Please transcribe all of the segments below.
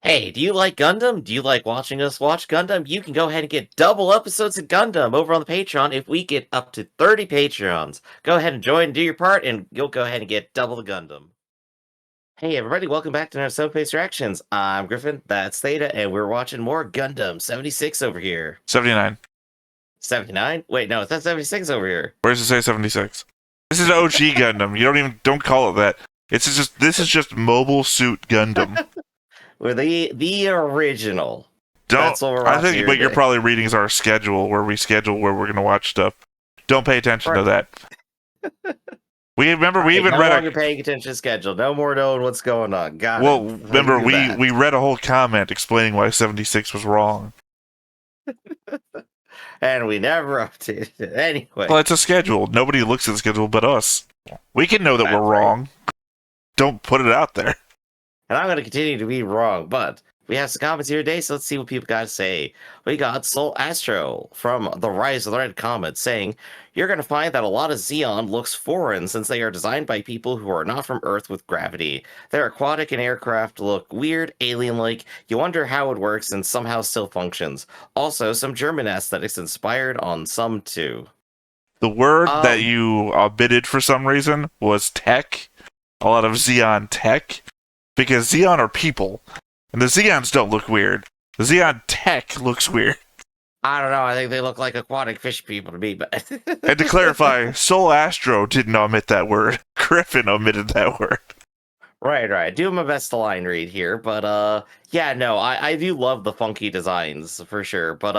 Hey, do you like Gundam? Do you like watching us watch Gundam? You can go ahead and get double episodes of Gundam over on the Patreon if we get up to 30 Patreons. Go ahead and join and do your part, and you'll go ahead and get double the Gundam. Hey everybody, welcome back to another Self-Paced Reactions. I'm Griffin, that's Theta, and we're watching more Gundam 76 over here. 79. 79? Wait, no, it's not 76 over here. Where does it say 76? This is OG Gundam. You don't call it that. This is just Mobile Suit Gundam. We're the original. That's what we're I think here what today. you're probably reading is our schedule, where we schedule where we're going to watch stuff. Don't pay attention to that. We even read You're paying attention to schedule. No more knowing what's going on. Remember we read a whole comment explaining why 76 was wrong. And we never updated it. Anyway. Well, it's a schedule. Nobody looks at the schedule but us. We can know that we're wrong. Don't put it out there. And I'm going to continue to be wrong, but we have some comments here today, so let's see what people got to say. We got Soul Astro from The Rise of the Red Comet saying, "You're going to find that a lot of Zeon looks foreign since they are designed by people who are not from Earth with gravity. Their aquatic and aircraft look weird, alien-like. You wonder how it works and somehow still functions. Also, some German aesthetics inspired on some too." The word that you omitted for some reason was tech. A lot of Zeon tech. Because Zeon are people. And the Zeons don't look weird. The Zeon tech looks weird. I don't know. I think they look like aquatic fish people to me, but... And to clarify, Soul Astro didn't omit that word. Griffin omitted that word. Right. Doing my best to line read here, but yeah, no, I do love the funky designs for sure. But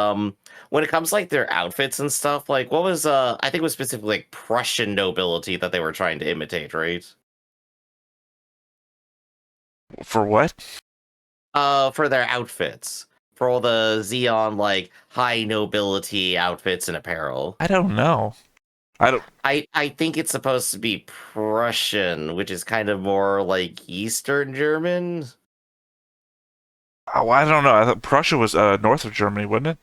when it comes like their outfits and stuff, like what was I think it was specifically like Prussian nobility that they were trying to imitate, right? For what? For their outfits. For all the Zeon like high nobility outfits and apparel. I don't know. I think it's supposed to be Prussian, which is kind of more like Eastern German. Oh, I don't know. I thought Prussia was north of Germany, wasn't it?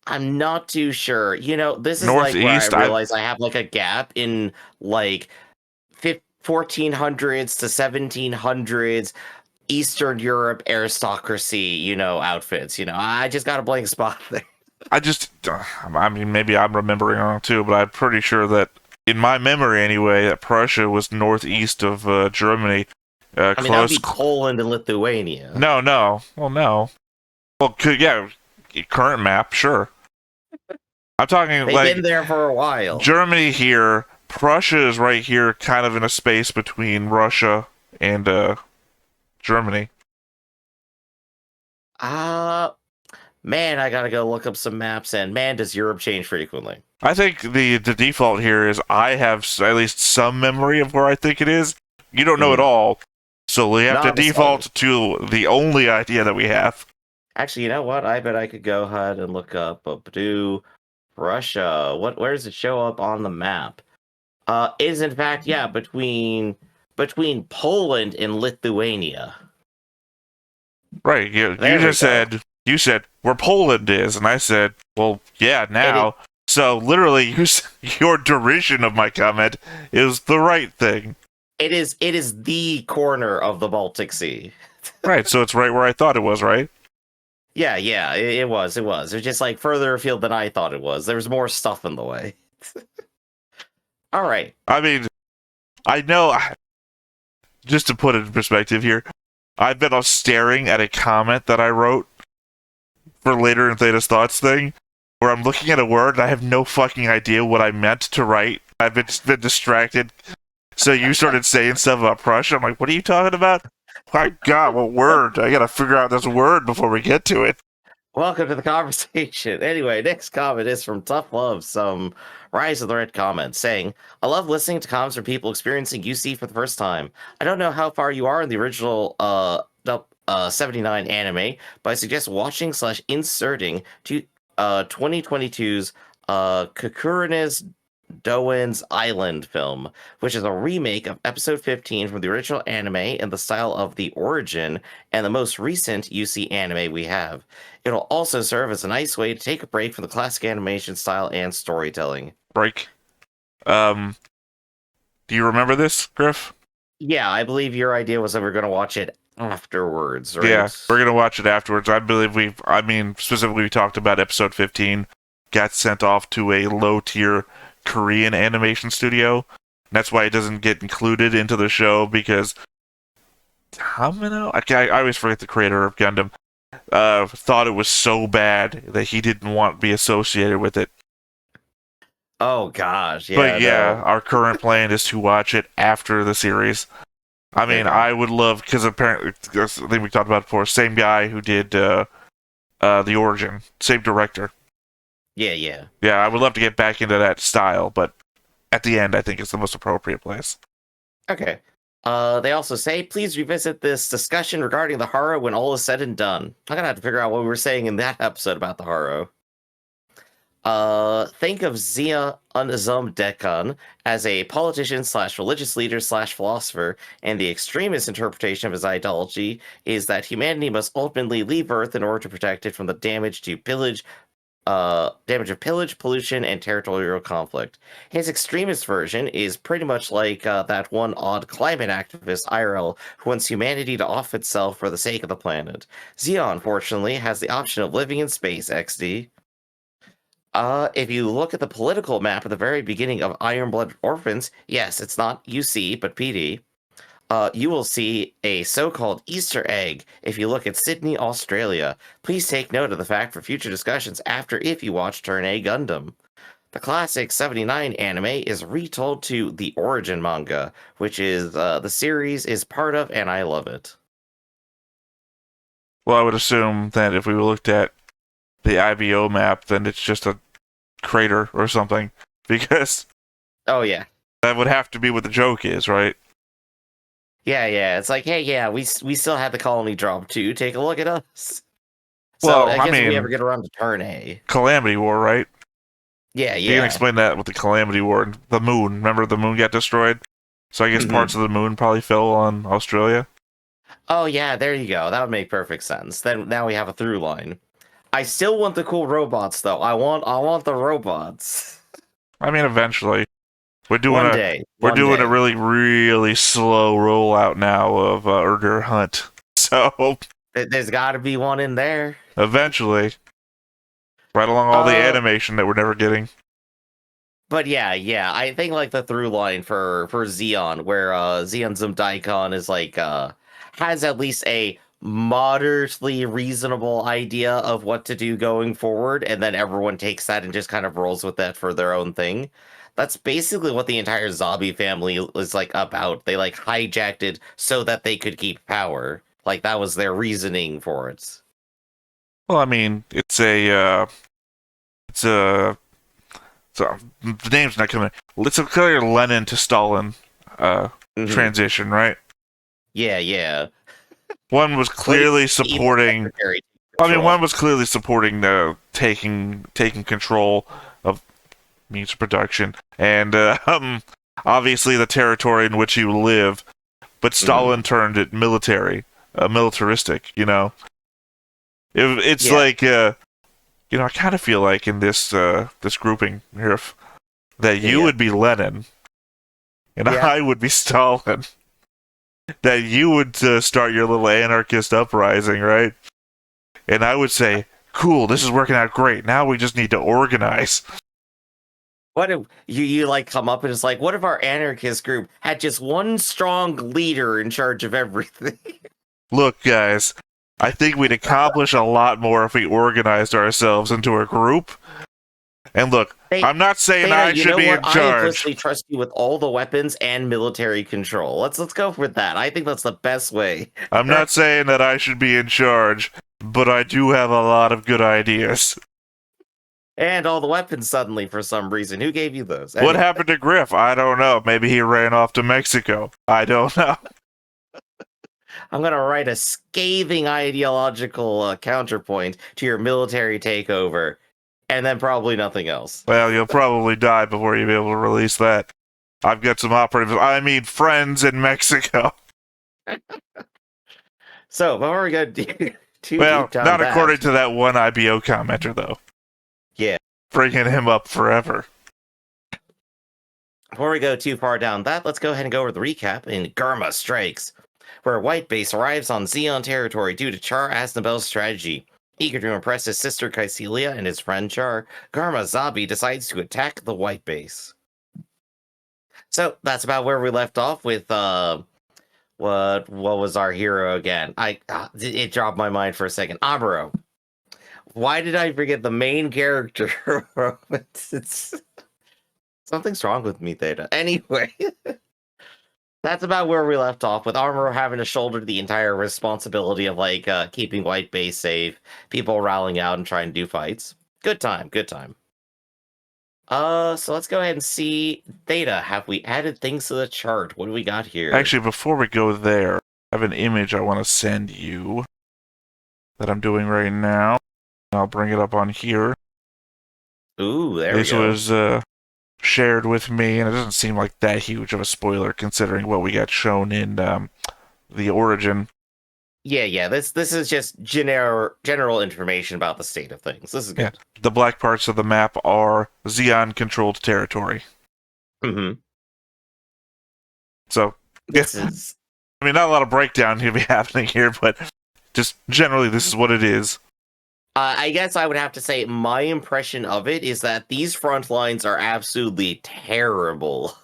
I'm not too sure. You know, this is Northeast, like where I realize I have like a gap in like 1400s to 1700s Eastern Europe aristocracy, you know, outfits. You know, I just got a blank spot there. I mean, maybe I'm remembering wrong too, but I'm pretty sure that, in my memory anyway, that Prussia was northeast of Germany. I mean, that would be Poland and Lithuania. No. Well, no. Well, yeah, current map, sure. I'm talking They've been there for a while. Germany here, Prussia is right here, kind of in a space between Russia and Germany. Man, I gotta go look up some maps, and man, does Europe change frequently. I think the default here is I have at least some memory of where I think it is. You don't know it all, so we have to default to the only idea that we have. Actually, you know what? I bet I could go ahead and look up Russia. Where does it show up on the map? Is in fact, yeah, between Poland and Lithuania. Right. You said where Poland is, and I said, well, yeah, now. So literally, your derision of my comment is the right thing. It is the corner of the Baltic Sea. Right. So it's right where I thought it was, right? Yeah, it was. It was just like further afield than I thought it was. There was more stuff in the way. All right. I mean, I know, just to put it in perspective here, I've been staring at a comment that I wrote for later in Theta's Thoughts thing, where I'm looking at a word and I have no fucking idea what I meant to write. I've been distracted. So you started saying stuff about Prussia. I'm like, what are you talking about? My God, what word? I gotta figure out this word before we get to it. Welcome to the conversation. Anyway, next comment is from Tough Love, some Rise of the Red comment, saying, "I love listening to comments from people experiencing UC for the first time. I don't know how far you are in the original 79 anime, but I suggest watching / inserting to 2022's cucuruz Doan's Island film, which is a remake of episode 15 from the original anime in the style of The Origin and the most recent UC anime we have. It'll also serve as a nice way to take a break from the classic animation style and storytelling." Break. Do you remember this, Griff? Yeah, I believe your idea was that we're going to watch it afterwards, right? Yeah, we're gonna watch it afterwards. I believe specifically we talked about episode 15 got sent off to a low tier Korean animation studio. That's why it doesn't get included into the show because Tamino, I always forget the creator of Gundam, thought it was so bad that he didn't want to be associated with it. Oh gosh, yeah. But yeah, No. our current plan is to watch it after the series. I mean, Okay. I would love, because apparently, I think we talked about it before, same guy who did The Origin, same director. Yeah, yeah. Yeah, I would love to get back into that style, but at the end, I think it's the most appropriate place. Okay. They also say, please revisit this discussion regarding the Haro when all is said and done. I'm gonna have to figure out what we were saying in that episode about the Haro. Think of Zia Unazum Dekan as a politician slash religious leader slash philosopher, and the extremist interpretation of his ideology is that humanity must ultimately leave Earth in order to protect it from the damage of pillage, pollution, and territorial conflict. His extremist version is pretty much like that one odd climate activist IRL who wants humanity to off itself for the sake of the planet. Zia, unfortunately, has the option of living in space, XD. If you look at the political map at the very beginning of Iron Blood Orphans, yes, it's not UC, but PD, you will see a so-called Easter egg if you look at Sydney, Australia. Please take note of the fact for future discussions after if you watch Turn A Gundam. The classic 79 anime is retold to the Origin manga, which is the series is part of, and I love it. Well, I would assume that if we looked at the IBO map, then it's just a crater or something, because Oh yeah. that would have to be what the joke is, right? Yeah. It's like, hey, yeah, we still had the colony drop too. Take a look at us. So Well, I I guess if we mean, ever get around to Turn A. Calamity War, right? Yeah, You can explain that with the Calamity War. The moon, remember the moon got destroyed? So I guess parts of the moon probably fell on Australia. Oh yeah, there you go. That would make perfect sense. Then now we have a through line. I still want the cool robots though. I want the robots. I mean, eventually. We're doing One a day. we're One doing day. a really slow rollout now of Urger Hunt. So There's got to be one in there. eventually, right along all the Uh, animation that we're never getting. But yeah. I think like the through line for Xeon, where Xeon Zum Daikon is like has at least a moderately reasonable idea of what to do going forward, and then everyone takes that and just kind of rolls with that for their own thing. That's basically what the entire zombie family is like about. They like hijacked it so that they could keep power. Like that was their reasoning for it. Well, I mean, it's a so the name's not coming. It's a clear Lenin to Stalin Mhm. transition, right? Yeah. One was clearly supporting. I mean, one was clearly supporting the taking control of means production, and obviously the territory in which you live. But Stalin turned it militaristic. You know, it's like I kind of feel like in this this grouping here that you would be Lenin, and I would be Stalin. That you would start your little anarchist uprising, right? And I would say, cool, this is working out great. Now we just need to organize. What if you like come up and it's like, what if our anarchist group had just one strong leader in charge of everything? Look, guys, I think we'd accomplish a lot more if we organized ourselves into a group. And look, I'm not saying I should be in charge. I implicitly trust you with all the weapons and military control. Let's go with that. I think that's the best way. I'm not saying that I should be in charge, but I do have a lot of good ideas. And all the weapons suddenly for some reason. Who gave you those? Anyway. What happened to Griff? I don't know. Maybe he ran off to Mexico. I don't know. I'm going to write a scathing ideological counterpoint to your military takeover, and then probably nothing else. Well, you'll probably die before you'll be able to release that. I've got some friends in Mexico. So, before we go too well, deep down not according to that one IBO commenter, though. Yeah. Bringing him up forever. Before we go too far down that, let's go ahead and go over the recap in Garma Strikes, where White Base arrives on Zeon territory due to Char Aznabel's strategy. Eager to impress his sister Kycelia and his friend Char, Garma Zabi decides to attack the White Base. So that's about where we left off with what was our hero again? It dropped my mind for a second. Amuro. Why did I forget the main character? it's something's wrong with me, Theta. Anyway, that's about where we left off with Amuro having to shoulder the entire responsibility of keeping White Base safe, people rallying out and trying to do fights. Good time, good time. So let's go ahead and see Theta. Have we added things to the chart? What do we got here? Actually, before we go there, I have an image I want to send you that I'm doing right now. I'll bring it up on here. Ooh, there we go. This was shared with me, and it doesn't seem like that huge of a spoiler considering what we got shown in the origin. Yeah. This is just general information about the state of things. This is good. Yeah. The black parts of the map are Zeon-controlled territory. Mm-hmm. So, this is... I mean, not a lot of breakdown to be happening here, but just generally, this is what it is. I guess I would have to say my impression of it is that these front lines are absolutely terrible.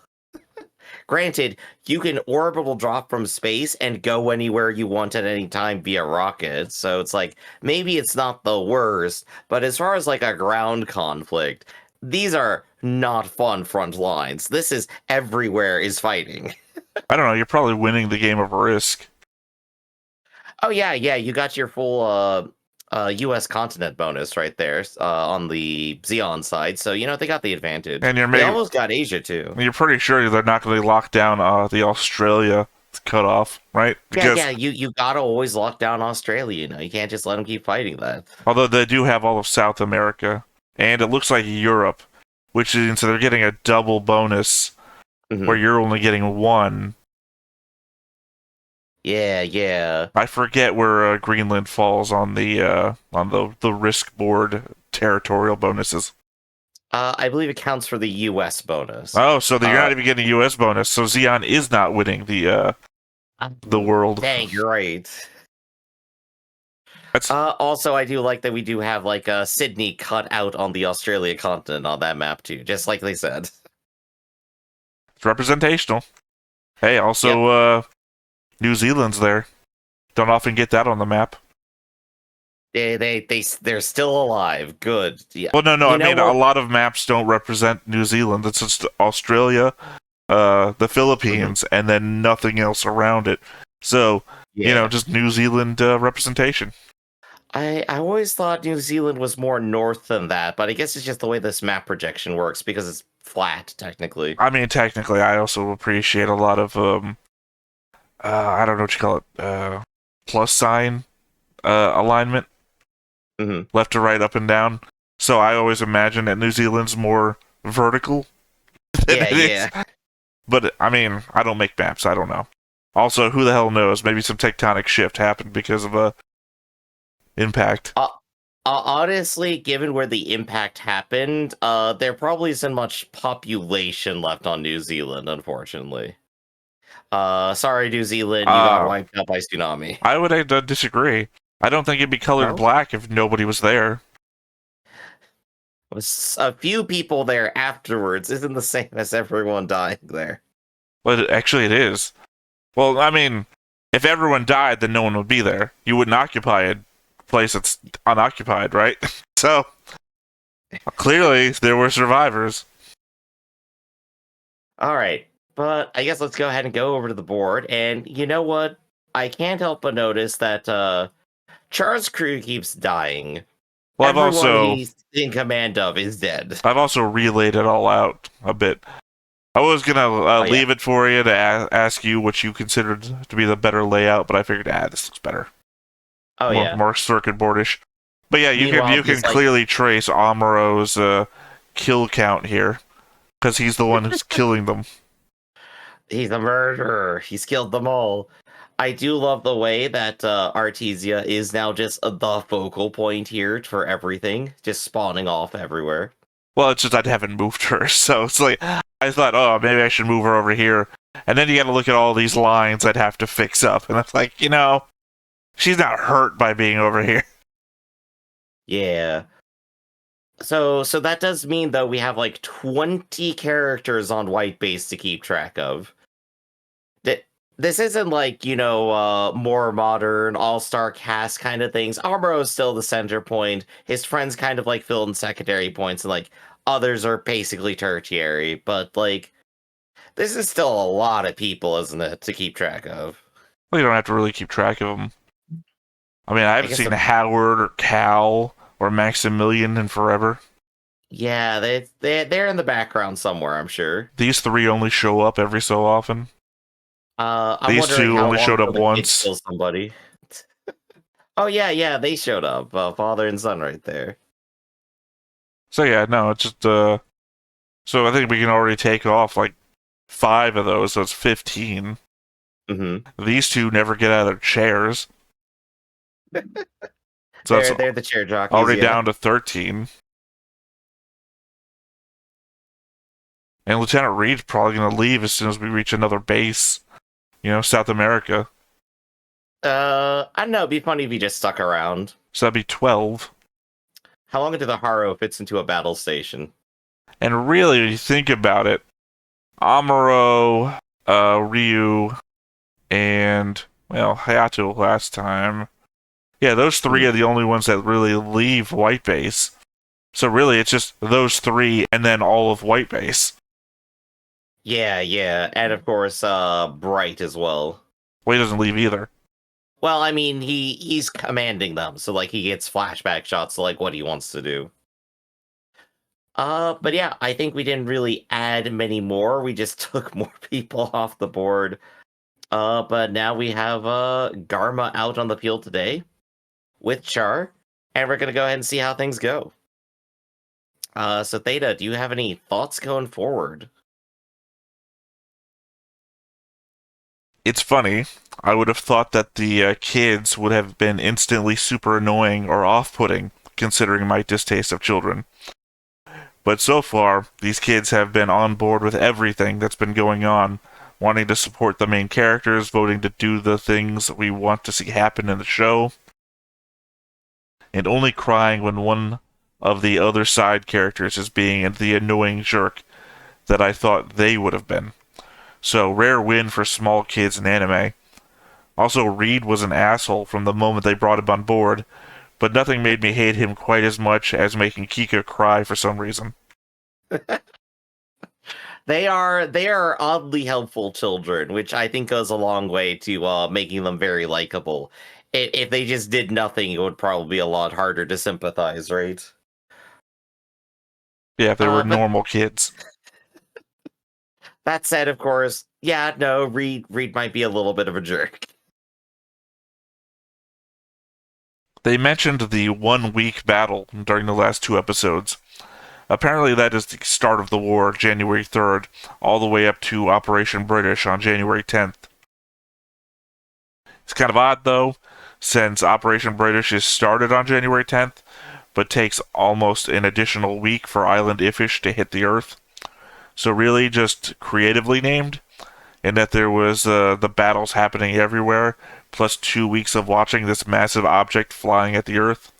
Granted, you can orbital drop from space and go anywhere you want at any time via rocket, so it's like, maybe it's not the worst, but as far as a ground conflict, these are not fun front lines. This is everywhere is fighting. I don't know, you're probably winning the game of Risk. Oh yeah, you got your full U.S. continent bonus right there on the Zeon side, so they got the advantage. And they almost got Asia too. You're pretty sure they're not going to lock down the Australia cutoff, right? Because, you gotta always lock down Australia. You can't just let them keep fighting that. Although they do have all of South America, and it looks like Europe, which means they're getting a double bonus where you're only getting one. Yeah. I forget where Greenland falls on the risk board territorial bonuses. I believe it counts for the U.S. bonus. Oh, so you're not even getting a U.S. bonus. So Zeon is not winning the world. Dang, you're right. Also, I do like that we do have Sydney cut out on the Australia continent on that map too, just like they said. It's representational. Hey, also, New Zealand's there. Don't often get that on the map. They're still alive. Good. Yeah. Well, no. I mean, a lot of maps don't represent New Zealand. It's just Australia, the Philippines, and then nothing else around it. So, just New Zealand representation. I always thought New Zealand was more north than that, but I guess it's just the way this map projection works because it's flat, technically. I mean, technically, I also appreciate a lot of I don't know what you call it, plus sign alignment, left to right, up and down. So I always imagine that New Zealand's more vertical than it is. But, I mean, I don't make maps, I don't know. Also, who the hell knows? Maybe some tectonic shift happened because of impact. Honestly, given where the impact happened, there probably isn't much population left on New Zealand, unfortunately. Sorry, New Zealand, you got wiped out by tsunami. I would disagree. I don't think it'd be colored black if nobody was there. A few people there afterwards isn't the same as everyone dying there. But actually it is. Well, I mean, if everyone died, then no one would be there. You wouldn't occupy a place that's unoccupied, right? So, clearly, there were survivors. Alright, but I guess let's go ahead and go over to the board, and you know what? I can't help but notice that Char's crew keeps dying. Well, Everyone he's in command of is dead. I've also relayed it all out a bit. I was gonna leave it for you to ask you what you considered to be the better layout, but I figured, this looks better. More circuit boardish. But yeah, you can clearly trace Amuro's kill count here, because he's the one who's killing them. He's a murderer. He's killed them all. I do love the way that Artesia is now just the focal point here for everything, just spawning off everywhere. Well, it's just I haven't moved her, so it's like I thought, oh, maybe I should move her over here. And then you got to look at all these lines I'd have to fix up, and it's like, she's not hurt by being over here. Yeah. So that does mean though we have like 20 characters on white base to keep track of. This isn't like, more modern all-star cast kind of things. Amuro is still the center point. His friends kind of like fill in secondary points, and like others are basically tertiary. But like, this is still a lot of people, isn't it, to keep track of? Well, you don't have to really keep track of them. I mean, I haven't seen the... Howard or Cal or Maximilian in forever. Yeah, they're in the background somewhere, I'm sure. These three only show up every so often. These two only showed up once. Kill somebody. Oh yeah, they showed up. Father and son, right there. So yeah, no, it's just so I think we can already take off like 5 of those, so it's 15. Mm-hmm. These two never get out of their chairs. So they're the chair jockeys. Already down to 13. And Lieutenant Reed's probably going to leave as soon as we reach another base. South America. I don't know, it'd be funny if he just stuck around. So that'd be 12. How long until the Haro fits into a battle station? And really, when you think about it, Amuro, Ryu, and, Hayato last time. Yeah, those 3 are the only ones that really leave White Base. So really, it's just those 3 and then all of White Base. Yeah, and of course, Bright as well. Well, he doesn't leave either. Well, I mean, he's commanding them, so like he gets flashback shots to like what he wants to do. But yeah, I think we didn't really add many more. We just took more people off the board. But now we have Garma out on the field today with Char, and we're gonna go ahead and see how things go. So Theta, do you have any thoughts going forward? It's funny. I would have thought that the kids would have been instantly super annoying or off-putting, considering my distaste of children. But so far, these kids have been on board with everything that's been going on, wanting to support the main characters, voting to do the things that we want to see happen in the show, and only crying when one of the other side characters is being the annoying jerk that I thought they would have been. So, rare win for small kids in anime. Also, Reed was an asshole from the moment they brought him on board, but nothing made me hate him quite as much as making Kika cry for some reason. They are oddly helpful children, which I think goes a long way to making them very likable. If they just did nothing, it would probably be a lot harder to sympathize, right? Yeah, if they were normal kids. That said, of course, yeah, no, Reed might be a little bit of a jerk. They mentioned the 1-week battle during the last 2 episodes. Apparently that is the start of the war, January 3rd, all the way up to Operation British on January 10th. It's kind of odd, though, since Operation British is started on January 10th, but takes almost an additional week for Island Ifish to hit the Earth. So really just creatively named, and that there was the battles happening everywhere, plus 2 weeks of watching this massive object flying at the Earth.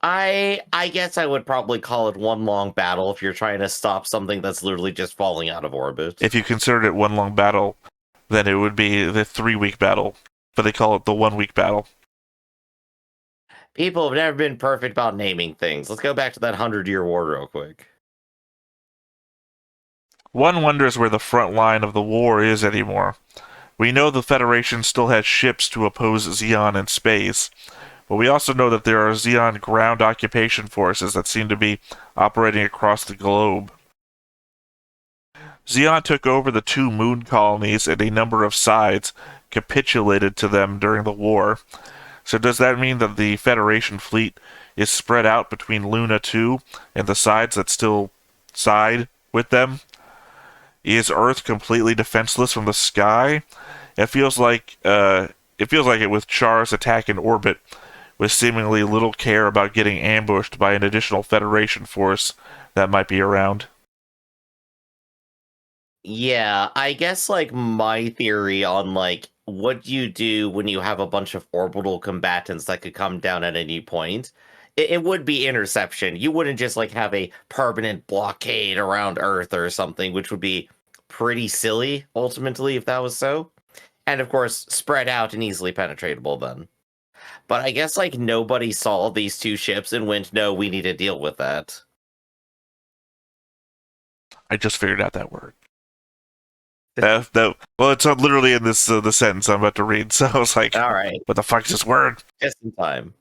I guess I would probably call it one long battle if you're trying to stop something that's literally just falling out of orbit. If you considered it one long battle, then it would be the 3-week battle, but they call it the 1-week battle. People have never been perfect about naming things. Let's go back to that 100-year war real quick. One wonders where the front line of the war is anymore. We know the Federation still has ships to oppose Zeon in space, but we also know that there are Zeon ground occupation forces that seem to be operating across the globe. Zeon took over the 2 moon colonies and a number of sides capitulated to them during the war. So does that mean that the Federation fleet is spread out between Luna 2 and the sides that still side with them? Is Earth completely defenseless from the sky? It feels like it with Char's attack in orbit, with seemingly little care about getting ambushed by an additional Federation force that might be around. Yeah, I guess like my theory on like what you do when you have a bunch of orbital combatants that could come down at any point, it would be interception. You wouldn't just like have a permanent blockade around Earth or something, which would be pretty silly ultimately if that was so. And of course, spread out and easily penetratable then. But I guess like nobody saw these two ships and went, no, we need to deal with that. I just figured out that word. Well, it's literally in this the sentence I'm about to read, so I was like, All right, what the fuck is this word? just in time.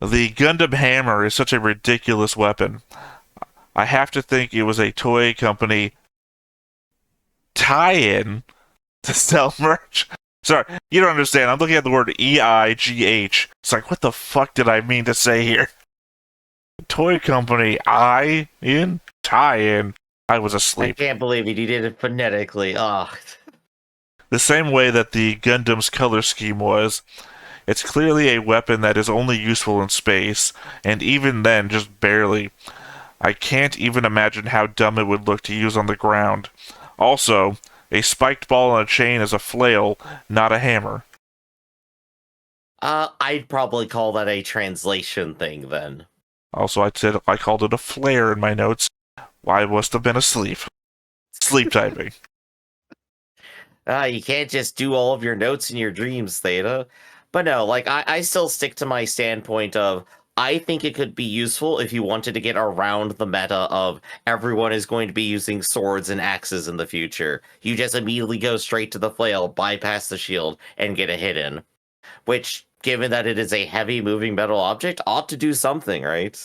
The Gundam hammer is such a ridiculous weapon. I have to think it was a toy company tie-in to sell merch. Sorry, you don't understand. I'm looking at the word EIGH. It's like, what the fuck did I mean to say here? Toy company I-in? Tie-in. I was I asleep. can't believe you did it phonetically. Oh, The same way that the Gundam's color scheme was. It's clearly a weapon that is only useful in space, and even then, just barely. I can't even imagine how dumb it would look to use on the ground. Also, a spiked ball on a chain is a flail, not a hammer. I'd probably call that a translation thing then. Also, I called it a flare in my notes. I must have been asleep. Sleep typing. You can't just do all of your notes in your dreams, Theta. But no, like I still stick to my standpoint of I think it could be useful if you wanted to get around the meta of everyone is going to be using swords and axes in the future. You just immediately go straight to the flail, bypass the shield, and get a hit in. Which, given that it is a heavy moving metal object, ought to do something, right?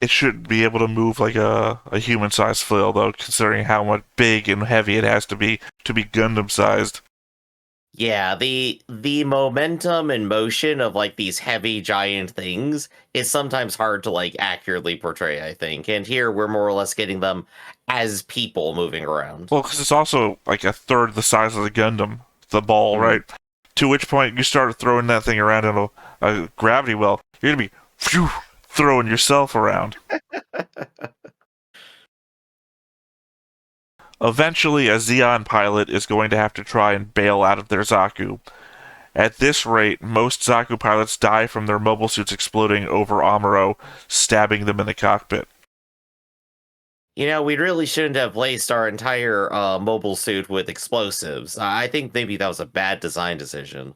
It should be able to move like a human-sized flail, though, considering how much big and heavy it has to be Gundam-sized. Yeah, the momentum and motion of like these heavy giant things is sometimes hard to like accurately portray, I think. And here we're more or less getting them as people moving around. Well, because it's also like a third the size of the Gundam, the ball, right? To which point you start throwing that thing around in a gravity well, you're gonna be phew, throwing yourself around. Eventually, a Zeon pilot is going to have to try and bail out of their Zaku. At this rate, most Zaku pilots die from their mobile suits exploding over Amuro, stabbing them in the cockpit. You know, we really shouldn't have laced our entire mobile suit with explosives. I think maybe that was a bad design decision.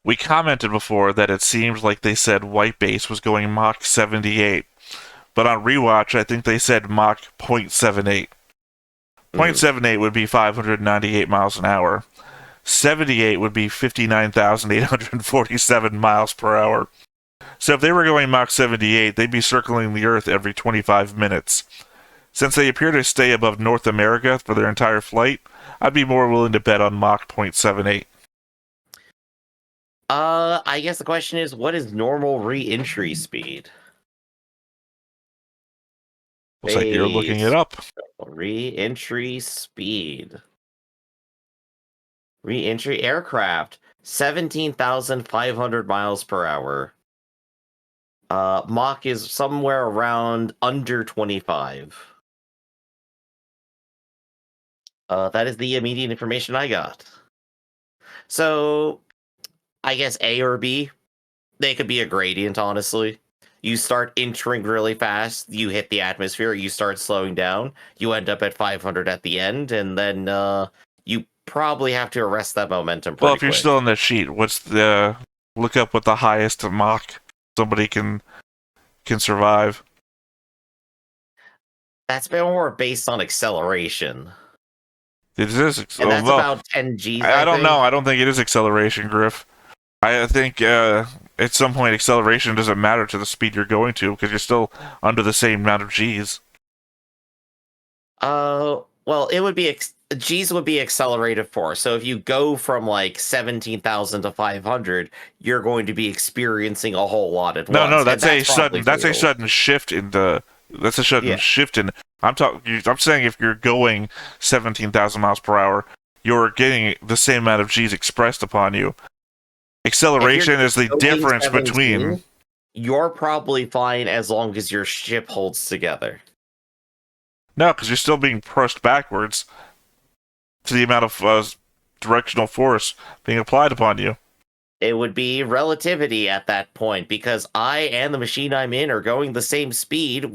We commented before that it seemed like they said White Base was going Mach 78. But on rewatch, I think they said Mach 0.78. 0.78 would be 598 miles an hour. 78 would be 59,847 miles per hour. So if they were going Mach 78, they'd be circling the Earth every 25 minutes. Since they appear to stay above North America for their entire flight, I'd be more willing to bet on Mach 0.78. I guess the question is, what is normal re-entry speed? Looks like you're looking it up. Re-entry speed. Re-entry aircraft, 17,500 miles per hour. Mach is somewhere around under 25. That is the immediate information I got. So, I guess A or B, they could be a gradient, honestly. You start entering really fast, you hit the atmosphere, you start slowing down, you end up at 500 at the end, and then you probably have to arrest that momentum pretty Well, if you're quick. still on the sheet, what's the... Look up what the highest Mach somebody can survive. That's been more based on acceleration. It is... And that's about 10 Gs, I don't think. know. I don't think it is acceleration, Griff. I think at some point acceleration doesn't matter to the speed you're going to because you're still under the same amount of Gs. Well, it would be G's would be accelerated force. So if you go from like 17,000 to 500, you're going to be experiencing a whole lot at once. No, that's a probably sudden. That's a fatal. sudden shift in the. That's a sudden shift in. I'm saying if you're going 17,000 miles per hour, you're getting the same amount of G's expressed upon you. Acceleration is the difference between. you're probably fine as long as your ship holds together. No, because you're still being pushed backwards to the amount of directional force being applied upon you. It would be relativity at that point, because I and the machine I'm in are going the same speed.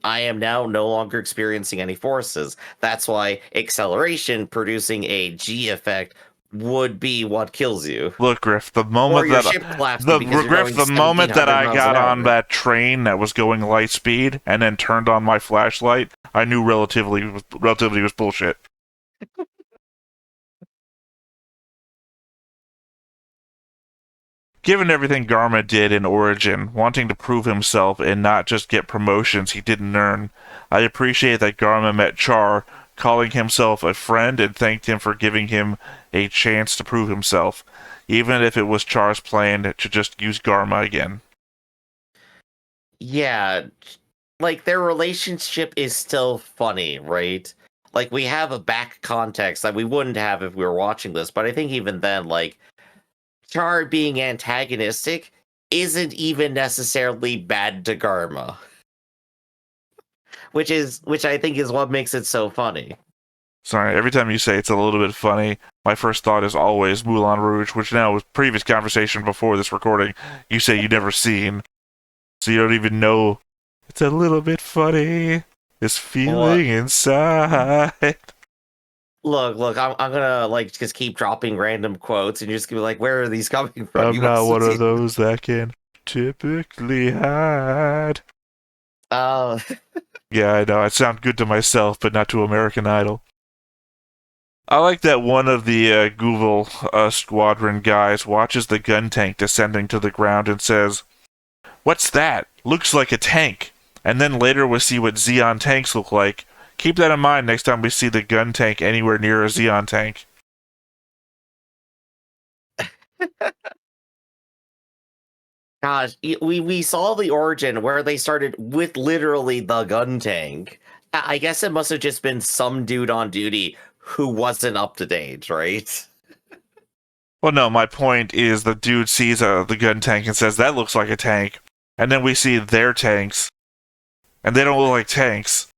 I am now no longer experiencing any forces. That's why acceleration producing a G effect would be what kills you. Look, Griff, the Or moment your that ship collapsing because you're going the moment that 1,700 I miles got an on hour. that train that was going light speed and then turned on my flashlight, I knew relativity was bullshit. Given everything Garma did in Origin, wanting to prove himself and not just get promotions he didn't earn, I appreciate that Garma met Char, calling himself a friend and thanked him for giving him a chance to prove himself, even if it was Char's plan to just use Garma again. Yeah, like their relationship is still funny, right? Like we have a back context that we wouldn't have if we were watching this, but I think even then, like Char being antagonistic isn't even necessarily bad to Garma, which I think is what makes it so funny. Sorry, every time you say it's a little bit funny, my first thought is always Moulin Rouge, which now was previous conversation before this recording. You say you never seen, so you don't even know. It's a little bit funny. This feeling inside. Look, I'm gonna like just keep dropping random quotes and you're just gonna be like, where are these coming from? I'm You not must one have of those that can typically hide. Uh, Yeah, I know. I sound good to myself, but not to American Idol. I like that one of the Google squadron guys watches the gun tank descending to the ground and says, "What's that? Looks like a tank." And then later we'll see what Xeon tanks look like. Keep that in mind next time we see the gun tank anywhere near a Xeon tank. Gosh, we saw the origin where they started with literally the gun tank. I guess it must have just been some dude on duty who wasn't up to date, right? Well, no, my point is the dude sees the gun tank and says, "That looks like a tank." And then we see their tanks, and they don't look like tanks.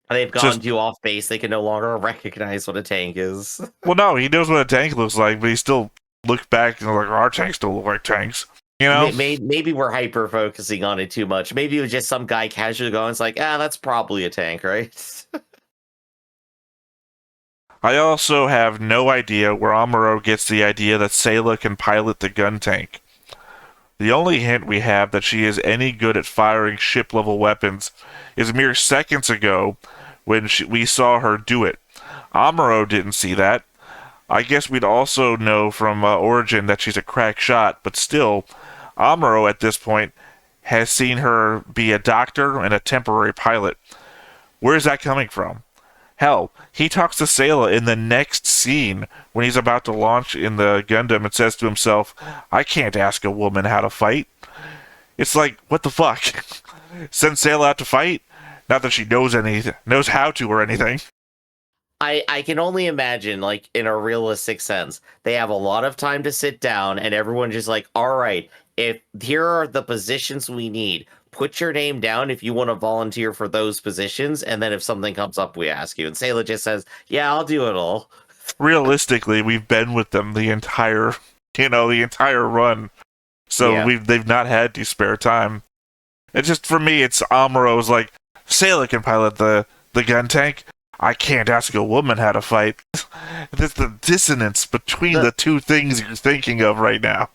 They've gone Just, too off base, they can no longer recognize what a tank is. well, no, he knows what a tank looks like, but he still looks back and like, our tanks don't look like tanks. You know? Maybe we're hyper focusing on it too much. Maybe it was just some guy casually going, it's like, that's probably a tank, right? I also have no idea where Amuro gets the idea that Sayla can pilot the gun tank. The only hint we have that she is any good at firing ship-level weapons is mere seconds ago when we saw her do it. Amuro didn't see that. I guess we'd also know from Origin that she's a crack shot, but still, Amuro at this point has seen her be a doctor and a temporary pilot. Where is that coming from? Hell, he talks to Sayla in the next scene when he's about to launch in the Gundam and says to himself, "I can't ask a woman how to fight." It's like, what the fuck? Send Sayla out to fight? Not that she knows how to or anything. I can only imagine, like, in a realistic sense, they have a lot of time to sit down and everyone just like, all right, if here are the positions we need, put your name down if you want to volunteer for those positions, and then if something comes up, we ask you. And Sayla just says, yeah, I'll do it all. Realistically, we've been with them the entire run. So Yeah. they've not had the spare time. It's just, for me, it's Amuro's like, Sayla can pilot the gun tank. I can't ask a woman how to fight. There's the dissonance between the two things you're thinking of right now.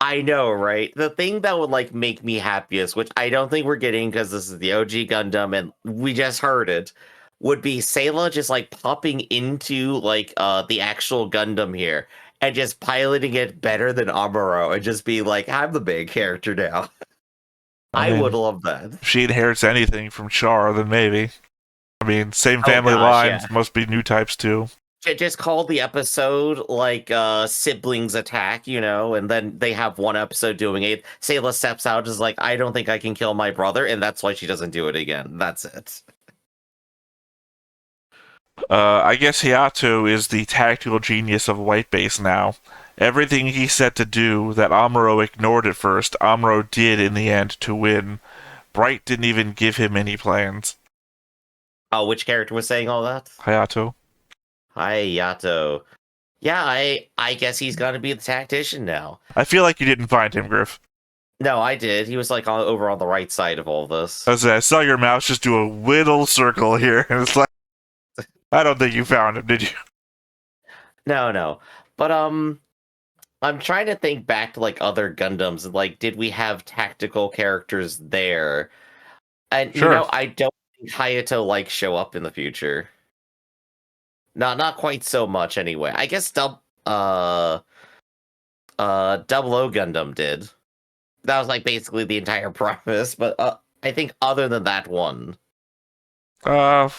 I know, right? The thing that would like make me happiest, which I don't think we're getting because this is the OG Gundam and we just heard it, would be Sayla just like popping into like the actual Gundam here and just piloting it better than Amuro and just be like, I'm the main character now. I would love that. If she inherits anything from Char, then maybe. I mean, same family lines, must be new types too. Just call the episode like siblings attack, and then they have one episode doing it. Sayla steps out, is like, I don't think I can kill my brother, and that's why she doesn't do it again. That's it. I guess Hayato is the tactical genius of White Base now, everything he set to do that Amuro ignored at first, Amuro did in the end to win. Bright didn't even give him any plans. Oh, which character was saying all that? Hayato. Hayato. Yeah, I guess he's gonna be the tactician now. I feel like you didn't find him, Griff. No, I did. He was like over on the right side of all this. I saw your mouse just do a little circle here, and it's like, I don't think you found him, did you? No. But I'm trying to think back to like other Gundams and like, did we have tactical characters there? And Sure. I don't think Hayato like show up in the future. Not quite so much anyway. I guess Double O Gundam did. That was like basically the entire premise, but I think other than that one. Well,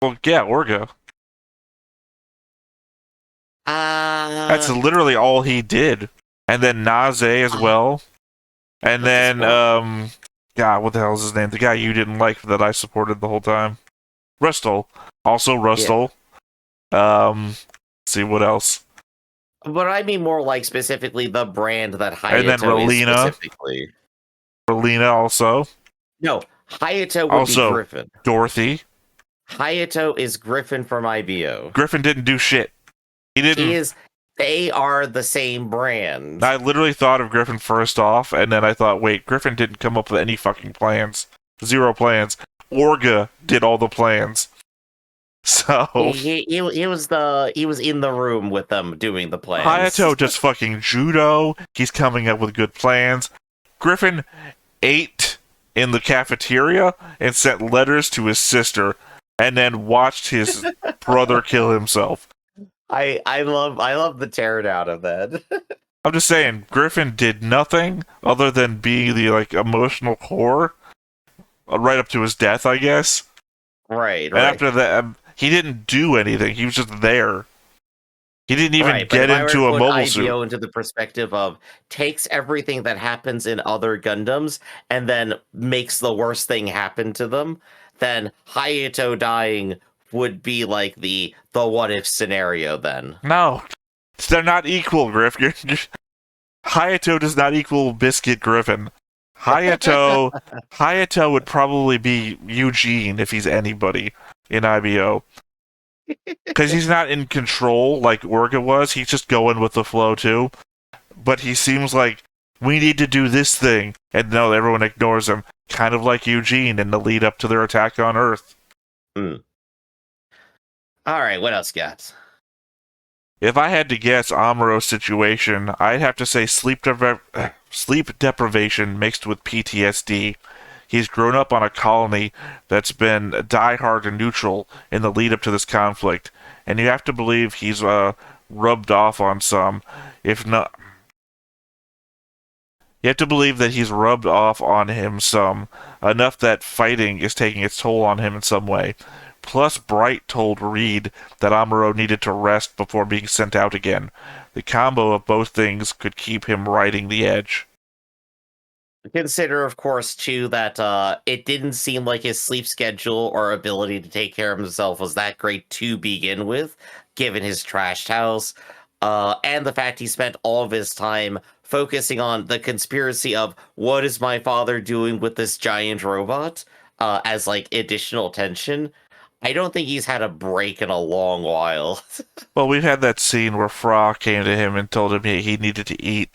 yeah, Orga. That's literally all he did. And then Naze as well. And then, God, what the hell is his name? The guy you didn't like that I supported the whole time. Rustle. Also Rustle. Yeah. Let's see, what else? But I mean more like specifically the brand that Hayato and then Relina. is specifically. Relina also. No, Hayato would also, be Griffin. Dorothy. Hayato is Griffin from IBO. Griffin didn't do shit. He didn't. They are the same brand. I literally thought of Griffin first off, and then I thought, wait, Griffin didn't come up with any fucking plans. 0 plans. Orga did all the plans. So he was in the room with them doing the plans. Hayato just fucking judo. He's coming up with good plans. Griffin ate in the cafeteria and sent letters to his sister, and then watched his brother kill himself. I love the teardown of that. I'm just saying, Griffin did nothing other than being the like emotional core right up to his death, I guess. Right. And after that, he didn't do anything. He was just there. He didn't even get into a mobile suit. IBO into the perspective of takes everything that happens in other Gundams and then makes the worst thing happen to them, then Hayato dying would be like the what if scenario then. No. They're not equal, Griff. Hayato does not equal Biscuit Griffin. Hayato would probably be Eugene if he's anybody in IBO. Because he's not in control like Orga was. He's just going with the flow too. But he seems like, we need to do this thing. And no, everyone ignores him. Kind of like Eugene in the lead up to their attack on Earth. Alright, what else got? If I had to guess Amuro's situation, I'd have to say sleep deprivation mixed with PTSD. He's grown up on a colony that's been die-hard and neutral in the lead-up to this conflict, and you have to believe he's rubbed off on some, if not... You have to believe that he's rubbed off on him some, enough that fighting is taking its toll on him in some way. Plus, Bright told Reed that Amuro needed to rest before being sent out again. The combo of both things could keep him riding the edge. Consider, of course, too, that it didn't seem like his sleep schedule or ability to take care of himself was that great to begin with, given his trashed house, and the fact he spent all of his time focusing on the conspiracy of what is my father doing with this giant robot, as, like, additional tension. I don't think he's had a break in a long while. Well, we've had that scene where Fra came to him and told him he needed to eat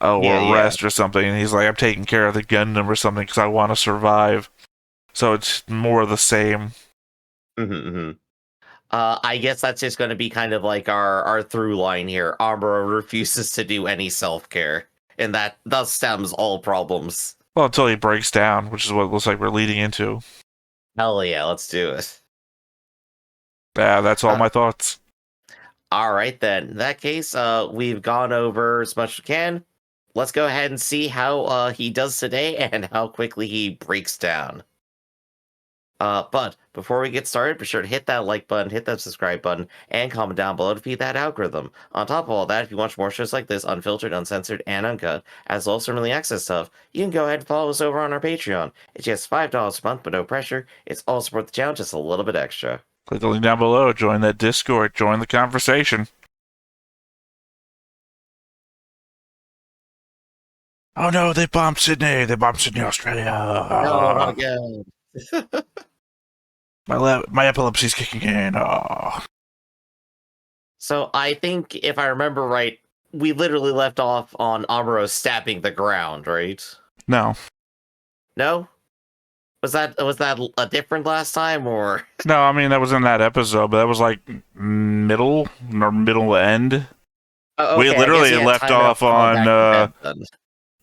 or rest or something, and he's like, I'm taking care of the Gundam or something because I want to survive. So it's more of the same. I guess that's just going to be kind of like our through line here. Amuro refuses to do any self-care, and that thus stems all problems. Well, until he breaks down, which is what it looks like we're leading into. Hell yeah, let's do it. Yeah, that's all my thoughts. All right, then. In that case, we've gone over as much as we can. Let's go ahead and see how he does today and how quickly he breaks down. But before we get started, be sure to hit that like button, hit that subscribe button, and comment down below to feed that algorithm. On top of all that, if you watch more shows like this, unfiltered, uncensored, and uncut, as well as some early access stuff, you can go ahead and follow us over on our Patreon. It's just $5 a month, but no pressure. It's all support the channel, just a little bit extra. Click the link down below, join that Discord, join the conversation. Oh no, they bombed Sydney. They bombed Sydney, Australia. Oh my god. My epilepsy's kicking in. So I think if I remember right, we literally left off on Amuro stabbing the ground, right? No. No? Was that a different last time or No, I mean that was in that episode, but that was like middle or middle end. Oh, We okay, I literally guess you had left time off enough to come on back to bed then.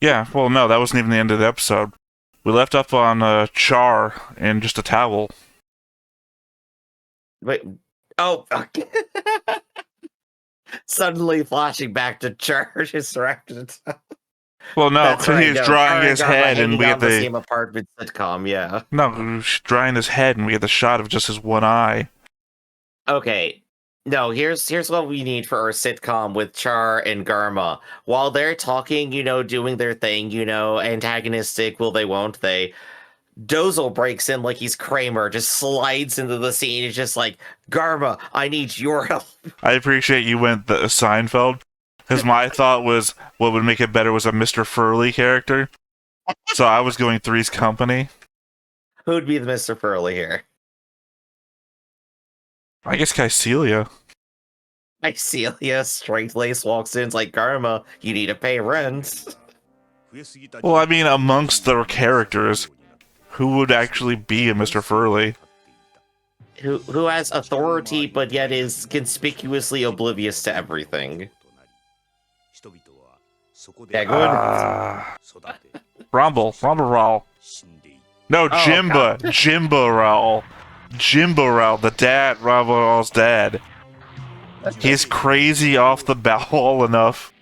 yeah, well no, that wasn't even the end of the episode. We left off on Char and just a towel. Wait. Oh, okay. Suddenly flashing back to Charge distracted. Well no, That's because right, he was no, drying Kara his got my head and hanging we out get in the the same apartment sitcom, yeah. no, he was drying his head and we get the shot of just his one eye. Okay. No, here's what we need for our sitcom with Char and Garma. While they're talking, doing their thing, antagonistic, will they, won't they? Dozel breaks in like he's Kramer, just slides into the scene. It's just like, Garma, I need your help. I appreciate you went the Seinfeld, because my thought was what would make it better was a Mr. Furley character. So I was going Three's Company. Who'd be the Mr. Furley here? I guess Kycelia. Celia, straight lace walks in, it's like, Garma, you need to pay rent. Well, I mean, amongst the characters, who would actually be a Mr. Furley? Who has authority but yet is conspicuously oblivious to everything. Yeah, good. Rumble Rao. No, Oh, Jimba. God. Jimbo Rao. Jimbo Rao, the dad, Rumble Rao's dad. He's crazy off the bowel enough.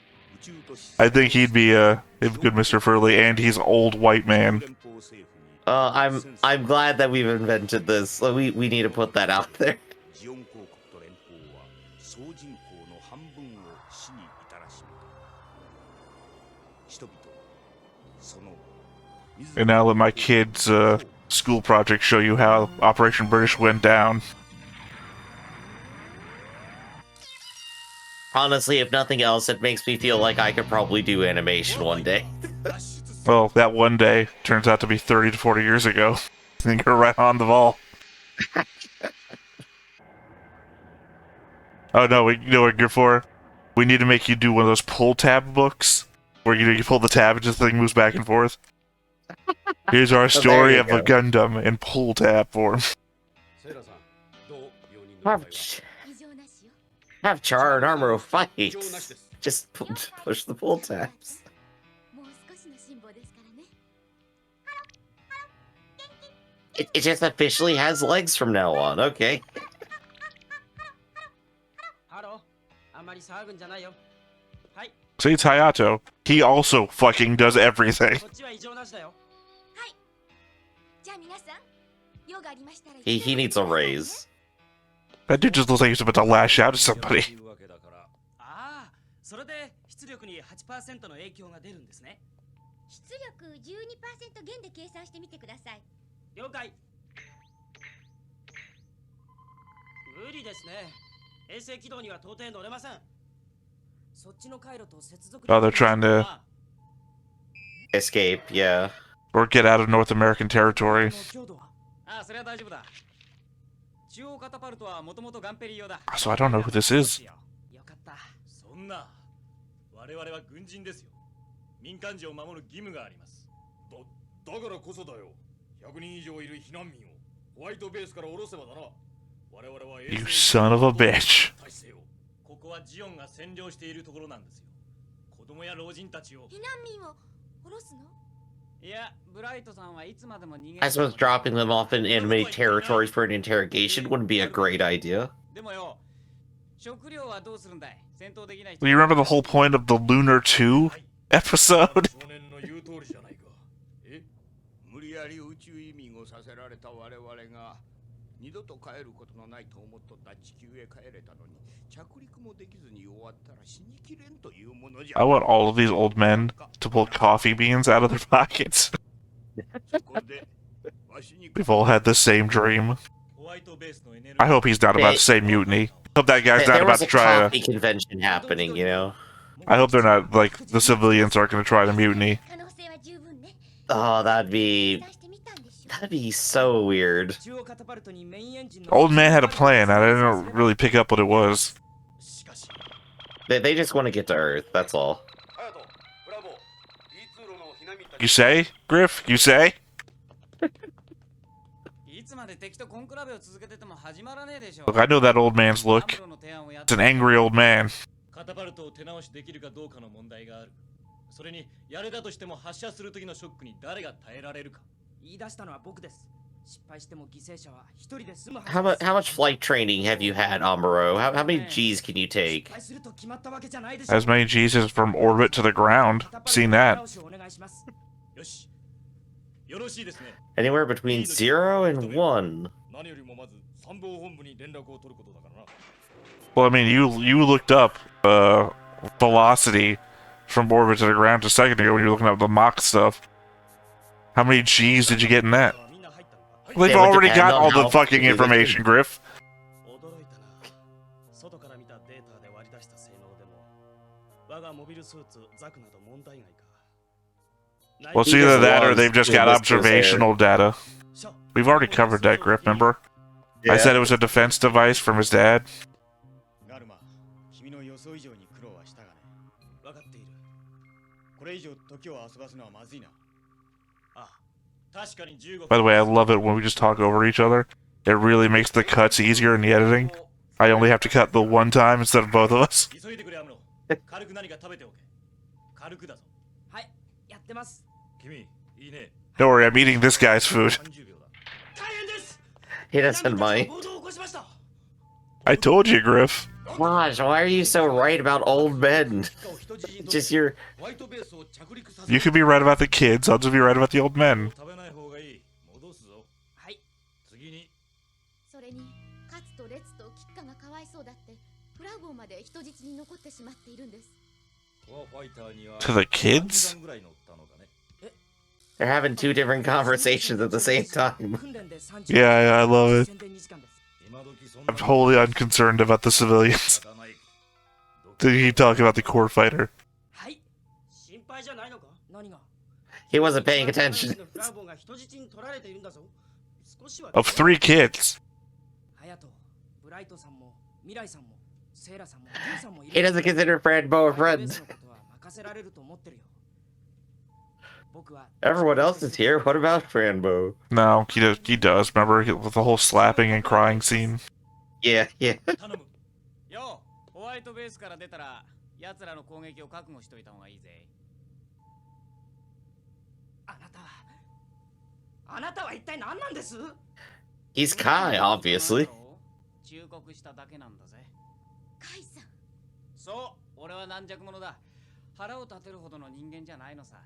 I think he'd be a good Mr. Furley, and he's an old white man. I'm glad that we've invented this. We need to put that out there. And now let my kids' school project show you how Operation British went down. Honestly, if nothing else, it makes me feel like I could probably do animation one day. Well, that one day turns out to be 30 to 40 years ago. I think you're right on the ball. Oh no, you know what you're for? We need to make you do one of those pull tab books, where you pull the tab and just the thing moves back and forth. Here's our story of a Gundam in pull tab form. Have Char and Armor fight. Just push the pull tabs. It just officially has legs from now on, okay. See, it's Hayato. He also fucking does everything. He needs a raise. That dude just looks like he's about to lash out at somebody. Oh, they're trying to Escape, yeah. or get out of North American territory. So I don't know who this is. You son of a bitch. I suppose dropping them off in enemy territories for an interrogation wouldn't be a great idea. Well, you remember the whole point of the Lunar 2 episode? I want all of these old men to pull coffee beans out of their pockets. We've all had the same dream. I hope he's not about to say mutiny. I hope that guy's not about to try There was a coffee convention happening, I hope they're not, like, the civilians aren't going to try to mutiny. Oh, that'd be so weird. Old man had a plan. I didn't really pick up what it was. They just want to get to Earth. That's all. You say, Griff? You say? Look, I know that old man's look. It's an angry old man. カタパルトを手直しできるかどうかの問題がある。それにやれたとしても発射する時のショックに誰が耐えられるか。言い出したのは僕です。失敗しても犠牲者は一人で済むはずです。How much flight training have you had, Amuro? How many G's can you take? As many G's as from orbit to the ground. Seen that. Anywhere between 0 and 1. Well, I mean, you looked up velocity from orbit to the ground a second ago when you were looking up the Mach stuff. How many G's did you get in that? Well, they've already got all the fucking information, Griff. Well, it's either that or they've just got observational data. We've already covered that, Griff, remember? Yeah. I said it was a defense device from his dad. By the way, I love it when we just talk over each other. It really makes the cuts easier in the editing. I only have to cut the one time instead of both of us. Don't worry, I'm eating this guy's food. He doesn't mind. I told you, Griff. Gosh, why are you so right about old men? Just your... You could be right about the kids, I'll just be right about the old men. To the kids? They're having two different conversations at the same time. Yeah, I love it. I'm totally unconcerned about the civilians. They keep talking about the core fighter. He wasn't paying attention. Of 3 kids. He doesn't consider Franbo a friend. Everyone else is here. What about Franbo? No, he does. Remember with the whole slapping and crying scene? Yeah, yeah. He's Kai, obviously. そう俺は軟弱者だ腹を立てるほどの人間じゃないのさ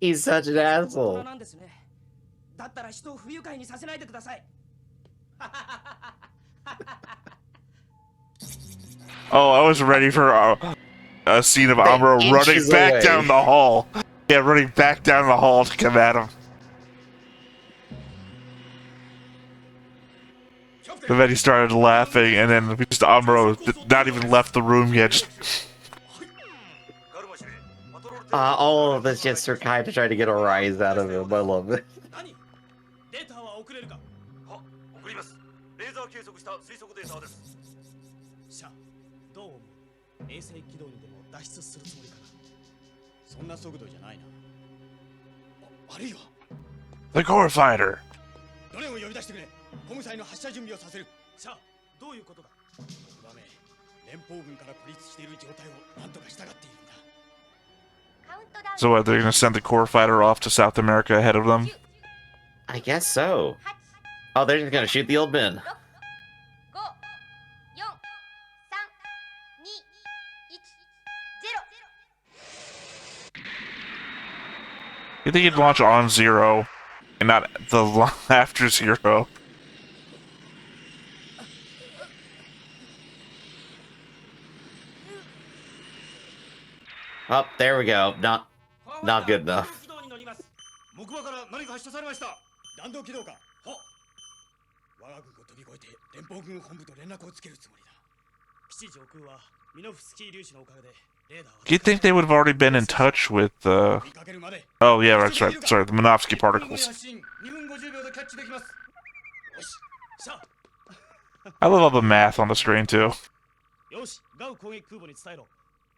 He's such an asshole. Oh, I was ready for a scene of Amuro running back down the hall. Yeah, running back down the hall to come at him. And then he started laughing, and then just Amuro not even left the room yet. Just... all of this just for Kai to try to get a rise out of him. I love it. The core fighter. So what, they're gonna send the core fighter off to South America ahead of them? I guess so. Oh, they're just gonna shoot the old men. You think he'd launch on 0 and not the after 0? Oh, there we go. Not good enough. You'd think they would have already been in touch with, oh yeah, that's right. Sorry, the Minovsky particles. I love all the math on the screen, too.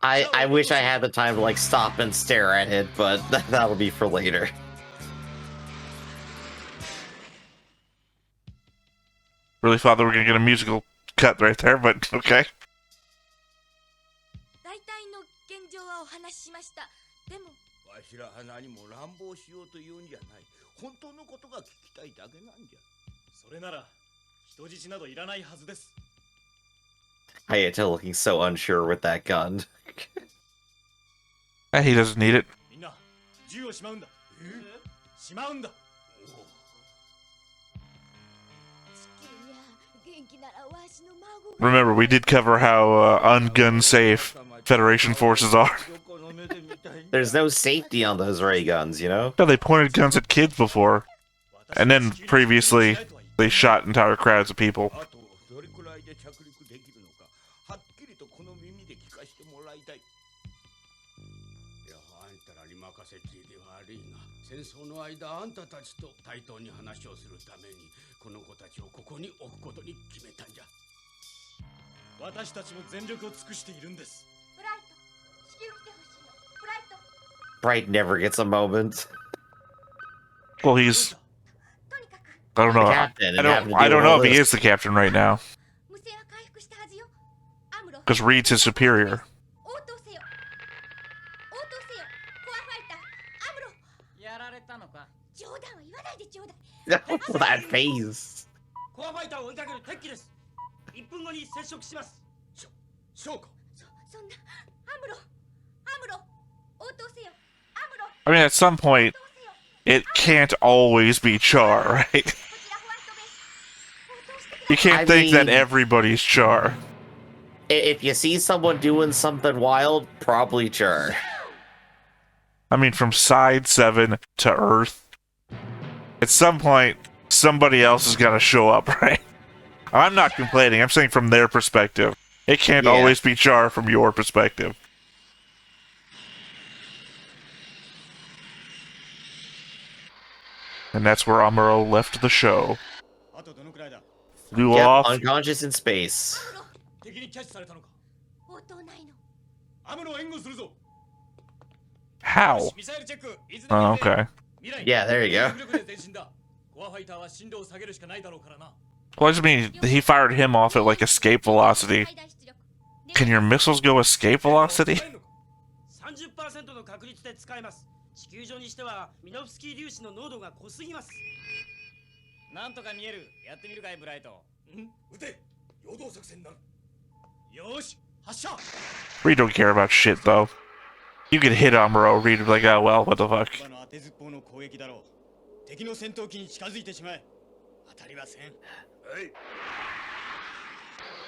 I wish I had the time to like stop and stare at it, but that'll be for later. Really thought that we were gonna get a musical cut right there, but okay. Hayato looking so unsure with that gun. He doesn't need it. Remember, we did cover how ungun safe Federation forces are. There's no safety on those ray guns, you know? No, they pointed guns at kids before. And then previously, they shot entire crowds of people. Bright never gets a moment. Well, he's... I don't know. Captain, I don't know if he is the captain right now. Because Reed's his superior. That face. I mean, at some point, it can't always be Char, right? You can't think that everybody's Char. If you see someone doing something wild, probably Char. I mean, from Side 7 to Earth, at some point, somebody else is gonna show up, right? I'm not complaining, I'm saying from their perspective. It can't always be Char from your perspective. And that's where Amuro left the show. Flew off. Unconscious in space. How? Oh, okay. Yeah, there you go. Well, I just mean, he fired him off at like escape velocity. Can your missiles go escape velocity? Reed don't care about shit, though. You could hit Amuro, Reed would be like, oh well, what the fuck.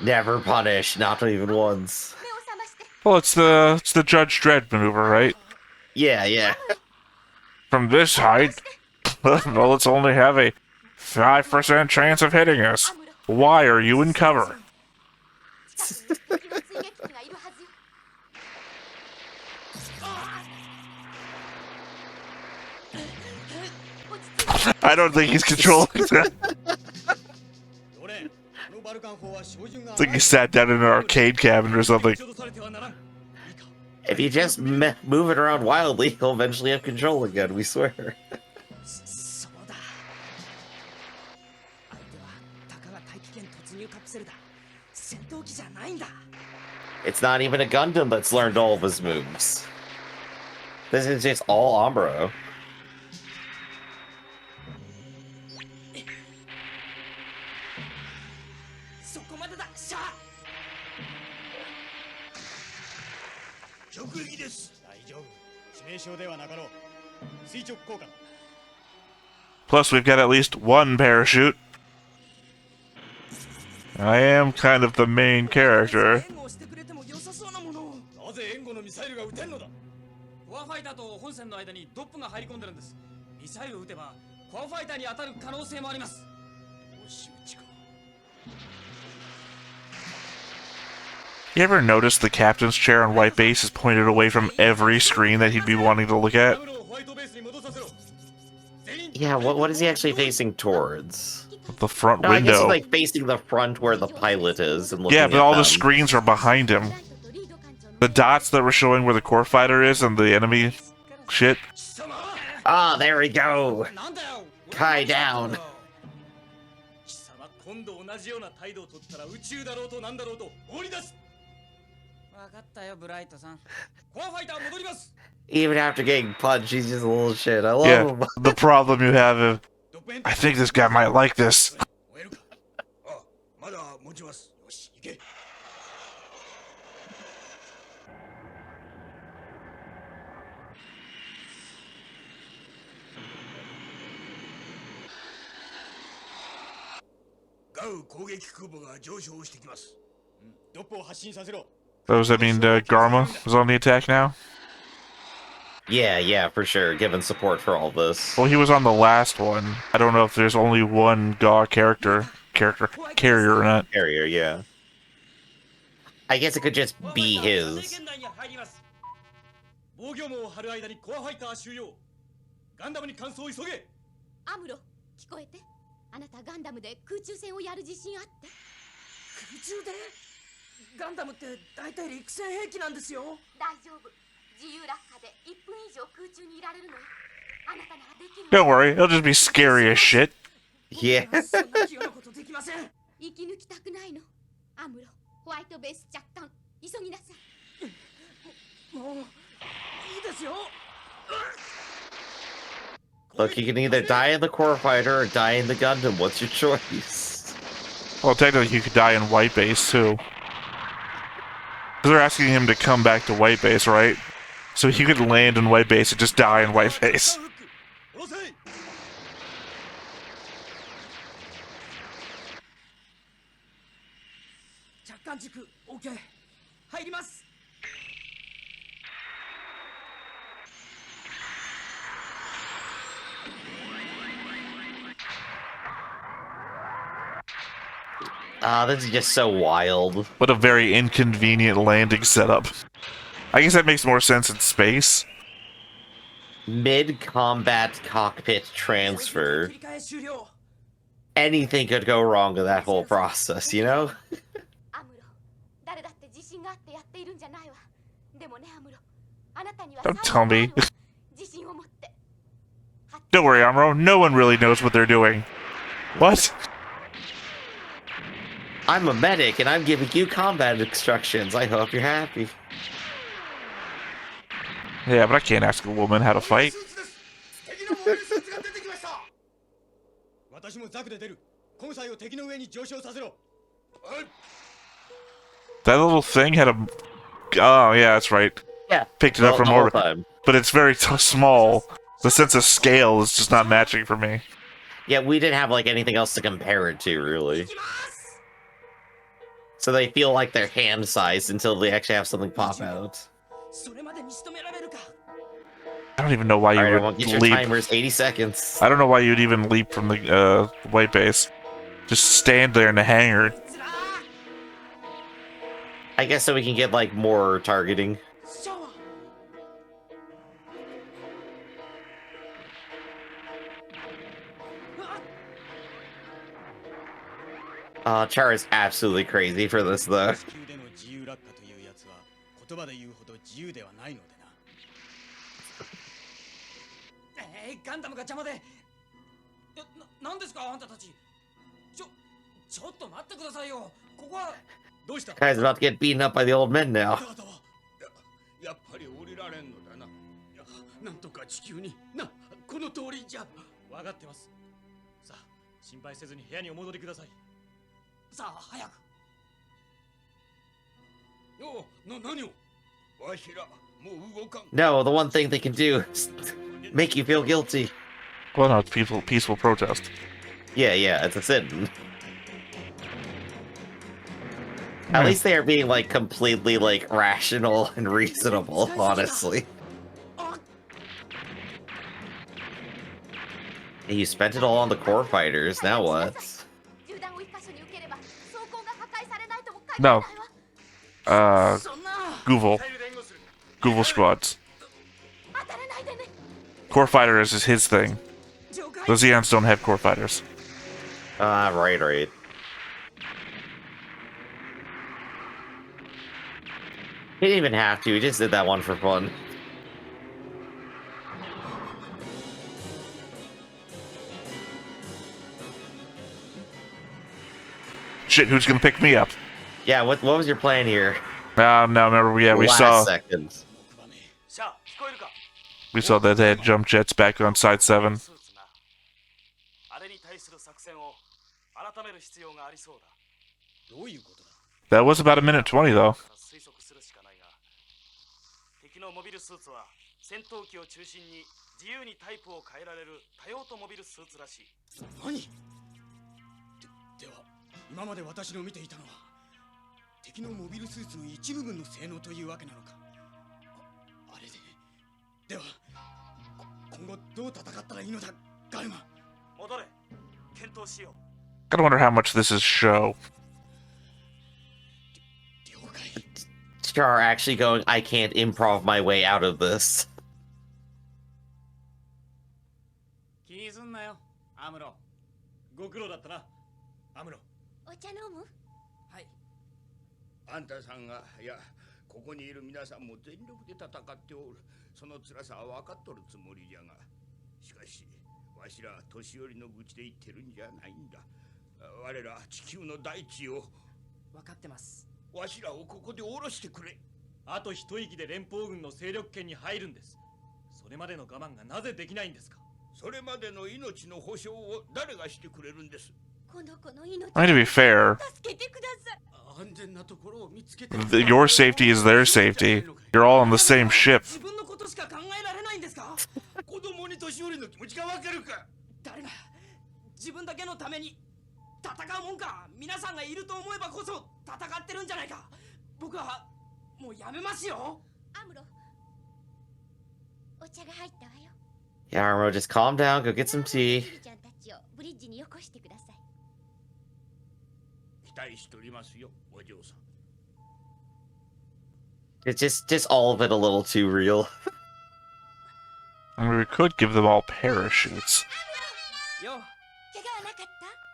Never punish, not even once. Well, it's the Judge Dredd maneuver, right? Yeah. From this height, well, let's only have a 5% chance of hitting us. Why are you in cover? I don't think he's controlling that. It's like he sat down in an arcade cabinet or something. If you just move it around wildly, he'll eventually have control again, we swear. It's not even a Gundam that's learned all of his moves. This is just all Amuro. Plus, we've got at least one parachute. I am kind of the main character. You ever notice the captain's chair on White Base is pointed away from every screen that he'd be wanting to look at? Yeah, what is he actually facing towards? The front No, I guess he's window. like facing the front where the pilot is and looking Yeah, at but all the them. screens are behind him. The dots that were showing where the core fighter is and the enemy shit. Ah, there we go. Kai down. 今度同じような態度を取ったら宇宙だろうとなんだろうと放り出す。わかったよブライトさん。コアファイター戻ります。 Even after getting punched, he's just a little shit. I love Yeah, him. the problem you have is, I think this guy might like this. あ、まだ持ちます。よし、行け。ガウ攻撃空母が上昇してきます。ドップを発進させろ。 So does that mean Garma is on the attack now? Yeah, for sure. Giving support for all this. Well, he was on the last one. I don't know if there's only one Gaw carrier or not. Carrier, yeah. I guess it could just be his. 防御網を張る間にコアファイター収容。ガンダムに換装を急げ。アムロ、聞こえて。あなたガンダムで空中戦をやる自信あって。空中でガンダムって大体陸戦兵器なんですよ。大丈夫。自由落下で1分以上空中にいられるのよ。あなたならできる。 Don't worry, it'll just be scary as shit. Yeah. そんな器用なことできません。息抜きたくないの。アムロ、ホワイトベース着艦。急ぎなさい。もういいですよ。 Look, you can either die in the core fighter or die in the Gundam. What's your choice? Well, technically, you could die in White Base too. Because they're asking him to come back to White Base, right? So he could land in White Base and just die in White Base. 着艦軸 OK 入ります。 Ah, this is just so wild. What a very inconvenient landing setup. I guess that makes more sense in space. Mid-combat cockpit transfer. 切り替え終了。 Anything could go wrong with that whole process, you know? アムロ、誰だって自信があってやっているんじゃないわ。でもね、アムロ、あなたには Don't tell me. 自信を持って。 Don't worry, Amro. No one really knows what they're doing. What? I'm a medic and I'm giving you combat instructions. I hope you're happy. Yeah, but I can't ask a woman how to fight. 私もザクで出る。今際を敵の上に上昇させろ。 That little thing had a... Oh, yeah, that's right. Yeah. Picked it up from the whole orbit. time. But it's very small. The sense of scale is just not matching for me. Yeah, we didn't have like anything else to compare it to, really. So they feel like they're hand-sized until they actually have something pop out. それまでに仕留められるか。 I don't even know why you Alright, would everyone, get your leap. timers, 80 seconds. I don't know why you'd even leap from the White Base. Just stand there in the hangar. I guess so we can get like more targeting. シャワー。 Chara's absolutely crazy for this, though. 地球での自由落下というやつは言葉で言うほど自由ではないのでな。ガンダムが邪魔で。なんですかあんたたち。ちょっと待ってくださいよ。ここは。どうした？ Guy's about to get beaten up by the old men now. やっぱり降りられんのだな。なんとか地球にこの通りじゃ。分かってます。さあ、心配せずに部屋にお戻りください。さあ早く。何を？わしらもう動かん。 No, the one thing they can do is make you feel guilty. Well, no, it's peaceful protest. Yeah, it's a sin. At least they are being like completely like rational and reasonable, honestly. Hey, you spent it all on the core fighters, now what? No. Google squads. Core fighters is his thing. The Zeons don't have core fighters. Right. He didn't even have to. He just did that one for fun. Shit, who's gonna pick me up? Yeah, what was your plan here? No, remember, we Last saw seconds. we saw that they had jump jets back on side 7. That was about 1:20 though. 敵のモビルスーツは戦闘機を中心に自由にタイプを変えられる多用途モビルスーツらしい。何？では今まで私の見ていたのは敵のモビルスーツの一部分の性能というわけなのか。あれでは今後どう戦ったらいいのだ、ガルマ。戻れ、検討しよう。 Gotta wonder how much this is show. Char actually going, I can't improv my way out of this. 気にすんなよ、アムロ。ご苦労だったな、アムロ。お茶飲む？はい。あんたさんが、いや、ここにいる皆さんも全力で戦っておる。その辛さは分かっとるつもりじゃが、しかし、わしら年寄りの愚痴で言ってるんじゃないんだ。我ら地球の大地を。分かってます。わしらをここで降ろしてくれ。あと一息で連邦軍の勢力圏に入るんです。それまでの我慢がなぜできないんですか。それまでの命の保証を誰がしてくれるんです。この子の命 I mean, to be fair, 助けてください。安全なところを見つけて。 your safety is their safety. You're all on the same ship. 自分のことしか考えられないんですか。子供に年寄りの気持ちがわかるか。誰が自分だけのために戦うもんか。皆さんがいると思えばこそ戦ってるんじゃないか。僕はもうやめますよ。アムロ、お茶が入ったわよ。 Yeah, Armo, just calm down, go get some tea. ちゃんたちをブリッジによこしてください。期待しておりますよ、お嬢さん。 It's just all of it a little too real. I mean, we could give them all parachutes. よ、怪我はなかっ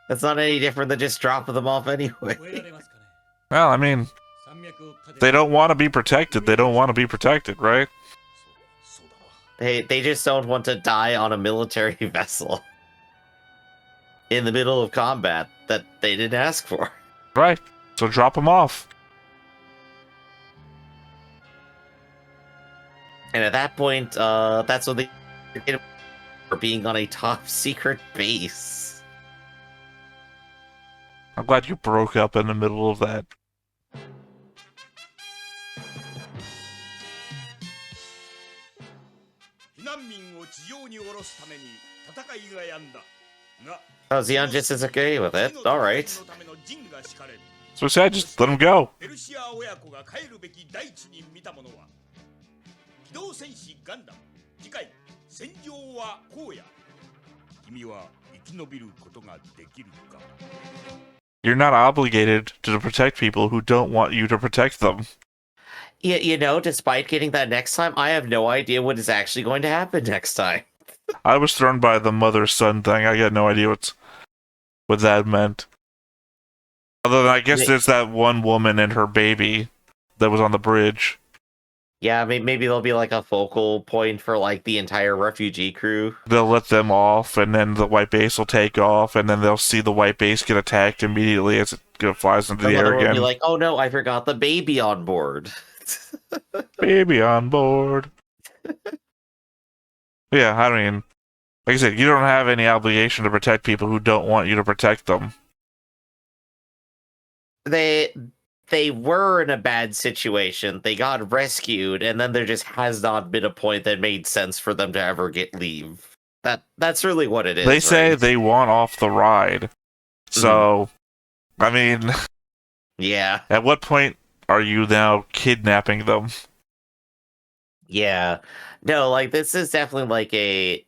た？ That's not any different than just dropping them off anyway. 覚えられますかね。 Well, I mean, 山脈を立て they don't want to be protected. They don't want to be protected, right? そうだな。 They just don't want to die on a military vessel in the middle of combat that they didn't ask for. Right. So drop them off. And at that point, that's when they get for being on a top secret base. I'm glad you broke up in the middle of that. 避難民を地上に降ろすために戦いが止んだ。が、 Oh, Zeon just is okay with it. All right. そのための陣が敷かれる。 So I said, just let them go. ペルシア親子が帰るべき大地に見たものは、機動戦士ガンダム。次回、戦場は荒野。君は生き延びることができるか。 You're not obligated to protect people who don't want you to protect them. Yeah, you know, despite getting that next time, I have no idea what is actually going to happen next time. I was thrown by the mother-son thing. I got no idea what that meant. Other than I guess there's that one woman and her baby that was on the bridge. Yeah, maybe there'll be like a focal point for like the entire refugee crew. They'll let them off, and then the white base will take off, and then they'll see the white base get attacked immediately as it flies into the air Someone will again. be like, oh no, I forgot the baby on board. Baby on board. Yeah, I mean, like I said, you don't have any obligation to protect people who don't want you to protect them. They were in a bad situation. They got rescued, and then there just has not been a point that made sense for them to ever get leave. That's really what it is. They say right? they want off the ride. So, I mean, yeah. at what point are you now kidnapping them? Yeah. No, like, this is definitely like a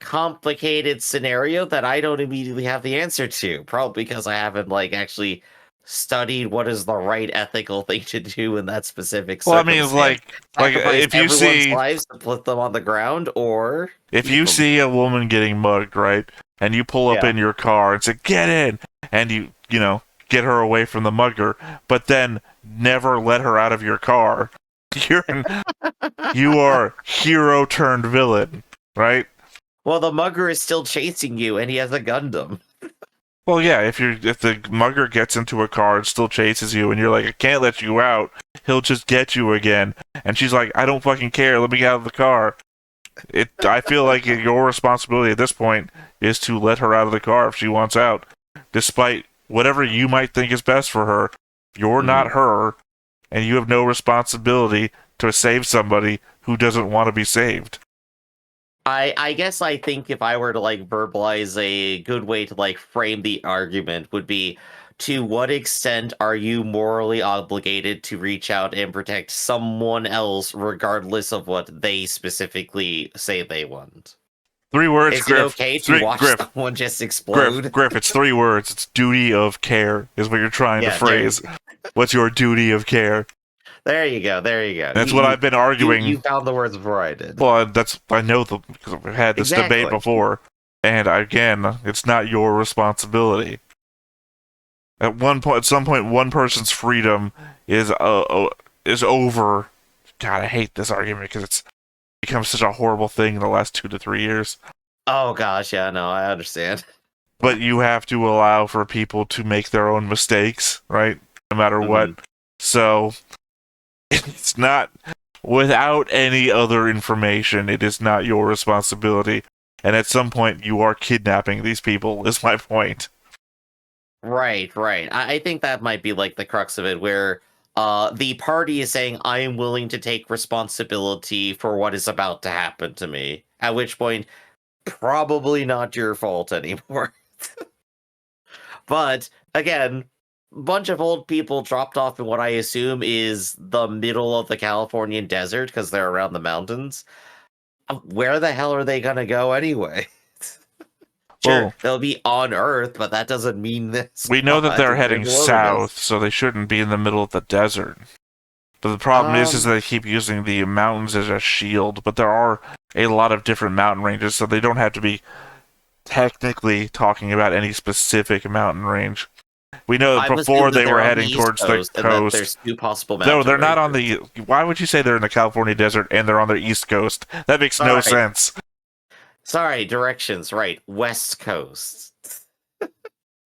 complicated scenario that I don't immediately have the answer to. Probably because I haven't, like, actually studied what is the right ethical thing to do in that specific Well, I mean, circumstance. like Sacrifice if you everyone's see lives to put them on the ground, or if keep you 'em. see a woman getting mugged, right, and you pull up Yeah. in your car and say, "Get in," and you know, get her away from the mugger, but then never let her out of your car, you are hero turned villain, right? Well, the mugger is still chasing you, and he has a Gundam. Well, yeah, if the mugger gets into a car and still chases you, and you're like, "I can't let you out," he'll just get you again. And she's like, "I don't fucking care. Let me get out of the car." I feel like your responsibility at this point is to let her out of the car if she wants out, despite whatever you might think is best for her. You're not her, and you have no responsibility to save somebody who doesn't want to be saved. I guess I think if I were to like verbalize, a good way to like frame the argument would be, to what extent are you morally obligated to reach out and protect someone else regardless of what they specifically say they want? 3 words, Is Griff. it okay to watch Griff, someone just explode? Griff, it's 3 words. It's duty of care is what you're trying to phrase. What's your duty of care? There you go. There you go. That's what I've been arguing. You found the words before I did. Well, I know because we've had this debate before, and again, it's not your responsibility. At some point, one person's freedom is over. God, I hate this argument because it's become such a horrible thing in the last 2 to 3 years. Oh gosh, yeah, no, I understand. But you have to allow for people to make their own mistakes, right? No matter what. So it's not, without any other information, it is not your responsibility. And at some point, you are kidnapping these people, is my point. Right. I think that might be like the crux of it, where the party is saying, I am willing to take responsibility for what is about to happen to me. At which point, probably not your fault anymore. But, again, bunch of old people dropped off in what I assume is the middle of the Californian desert, because they're around the mountains. Where the hell are they gonna go anyway? Sure, Well, they'll be on Earth, but that doesn't mean this. we know that they're heading south, so they shouldn't be in the middle of the desert. But the problem is they keep using the mountains as a shield, but there are a lot of different mountain ranges, so they don't have to be technically talking about any specific mountain range. We know that before they were heading towards the coast. There's 2 possible mountain No, they're not on ranges. the... Why would you say they're in the California desert and they're on the east coast? That makes no sense. Sorry, directions, right. West Coast.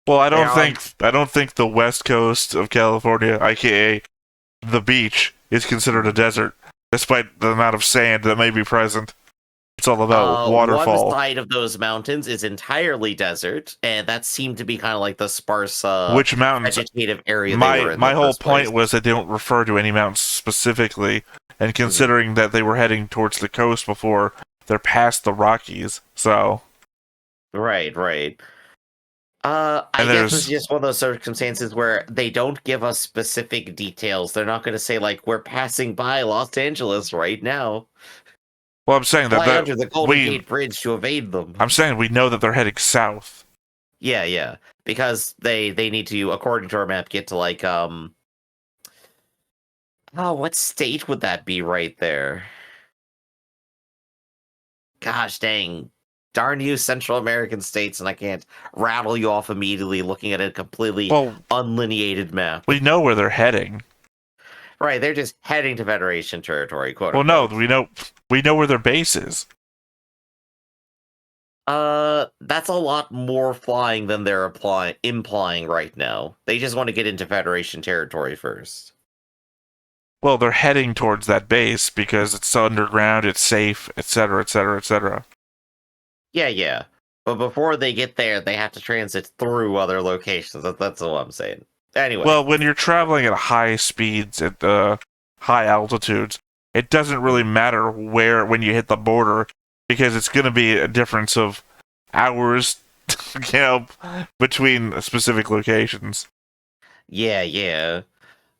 Well, I don't think the west coast of California, aka the beach, is considered a desert, despite the amount of sand that may be present. It's all about waterfall. One side of those mountains is entirely desert, and that seemed to be kind of like the sparse Which mountains? vegetative area My they were in. my whole point was that they don't refer to any mountains specifically, and considering that they were heading towards the coast before, they're past the Rockies, so... Right. I guess it's just one of those circumstances where they don't give us specific details. They're not going to say, like, we're passing by Los Angeles right now. Well, I'm saying Fly under the Golden Gate Bridge to evade them. I'm saying we know that they're heading south. Yeah. Because they need to, according to our map, get to, like, what state would that be right there? Gosh dang. Darn you Central American states, and I can't rattle you off immediately looking at a completely unlineated map. We know where they're heading. Right, they're just heading to Federation territory, quote Well, no, we know where their base is. That's a lot more flying than they're implying right now. They just want to get into Federation territory first. Well, they're heading towards that base because it's underground, it's safe, etc., etc., etc. Yeah. But before they get there, they have to transit through other locations. That's what I'm saying. Anyway. Well, when you're traveling at high speeds, at high altitudes, it doesn't really matter when you hit the border, because it's going to be a difference of hours, between specific locations. Yeah.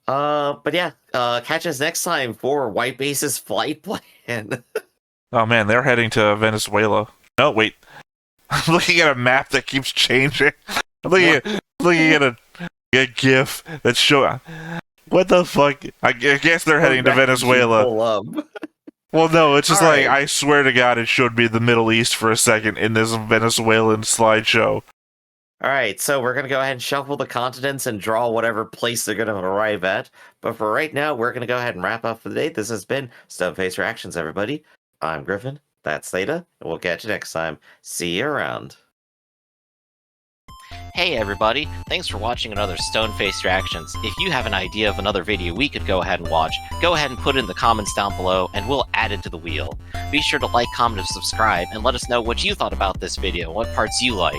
But yeah, catch us next time for White Base's flight plan. Oh man, they're heading to Venezuela. No, wait. I'm looking at a map that keeps changing. I'm looking at a GIF that's showing. What the fuck? I guess they're heading to Venezuela. Pull up. Well, no, it's just All like, right. I swear to God, it showed me the Middle East for a second in this Venezuelan slideshow. All right, so we're going to go ahead and shuffle the continents and draw whatever place they're going to arrive at. But for right now, we're going to go ahead and wrap up for the day. This has been Stoneface Reactions, everybody. I'm Griffin. That's Theta. And we'll catch you next time. See you around. Hey everybody, thanks for watching another Stoneface Reactions. If you have an idea of another video we could go ahead and watch, go ahead and put it in the comments down below and we'll add it to the wheel. Be sure to like, comment, and subscribe, and let us know what you thought about this video, what parts you liked.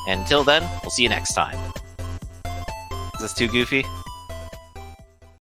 And until then, we'll see you next time. Is this too goofy?